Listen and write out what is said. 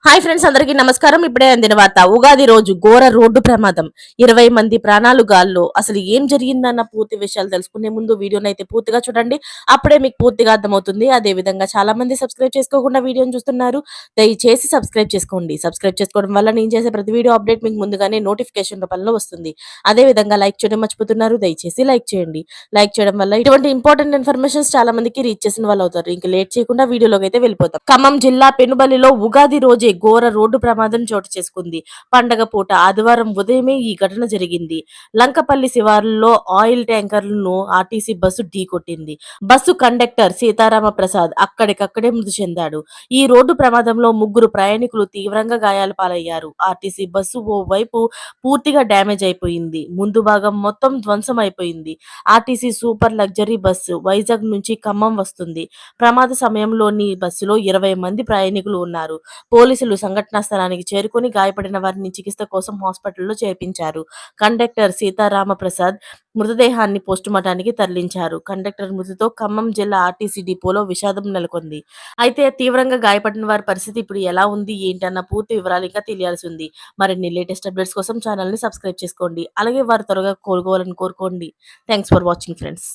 Hi friends, అందరికీ నమస్కారం. ఇప్పుడే అందిన వార్త. ఉగాది రోజు ఘోర రోడ్డు ప్రమాదం, 20 మంది ప్రాణాలు గాల్లో. అసలు ఏం జరిగిందన్న పూర్తి విషయాలు తెలుసుకునే ముందు వీడియోని అయితే పూర్తిగా చూడండి. అప్పుడే మీకు పూర్తిగా అర్థమవుతుంది. అదే విధంగా చాలా మంది సబ్స్క్రైబ్ చేసుకోకుండా వీడియోని చూస్తున్నారు. దయచేసి సబ్స్క్రైబ్ చేసుకోండి. సబ్స్క్రైబ్ చేసుకోవడం వల్ల నేను చేసే ప్రతి వీడియో అప్డేట్ మీకు ముందుగానే నోటిఫికేషన్ రూపంలో వస్తుంది. అదే విధంగా లైక్ చేయడం మర్చిపోతున్నారు. దయచేసి లైక్ చేయండి. లైక్ చేయడం వల్ల ఇటువంటి ఇంపార్టెంట్ ఇన్ఫర్మేషన్స్ చాలా మందికి రీచ్ చేసిన వాళ్ళు అవుతారు. ఇంకా లేట్ చేయకుండా వీడియోలోకి అయితే వెళ్ళిపోతాం. ఖమ్మం జిల్లా పెనుబలిలో ఉగాది రోజే ఘోర రోడ్డు ప్రమాదం చోటు చేసుకుంది. పండగ పూట ఆదివారం ఉదయమే ఈ ఘటన జరిగింది. లంకపల్లి శివారులో ఆయిల్ ట్యాంకర్లను ఆర్టీసీ బస్సు ఢీకొట్టింది. బస్సు కండక్టర్ సీతారామ ప్రసాద్ అక్కడికక్కడే మృతి చెందాడు. ఈ రోడ్డు ప్రమాదంలో 3 ప్రయాణికులు తీవ్రంగా గాయాల పాలయ్యారు. ఆర్టీసీ బస్సు ఓ వైపు పూర్తిగా డ్యామేజ్ అయిపోయింది. ముందు భాగం మొత్తం ధ్వంసం అయిపోయింది. RTC super luxury bus Vizag నుంచి ఖమ్మం వస్తుంది. ప్రమాద సమయంలోని బస్సులో 20 మంది ప్రయాణికులు ఉన్నారు. పోలీసులు సంఘటనా స్థలానికి చేరుకుని గాయపడిన వారిని చికిత్స కోసం హాస్పిటల్లో చేర్పించారు. కండక్టర్ సీతారామ ప్రసాద్ మృతదేహాన్ని పోస్టుమార్టానికి తరలించారు. కండక్టర్ మృతితో ఖమ్మం జిల్లా ఆర్టీసీ డిపోలో విషాదం నెలకొంది. అయితే తీవ్రంగా గాయపడిన వారి పరిస్థితి ఇప్పుడు ఎలా ఉంది, ఏంటన్న పూర్తి వివరాలు ఇంకా తెలియాల్సి ఉంది. మరిన్ని లేటెస్ట్ అప్డేట్స్ కోసం ఛానల్ ని సబ్స్క్రైబ్ చేసుకోండి. అలాగే వారు త్వరగా కోలుకోవాలని కోరుకోండి. Thanks for watching friends.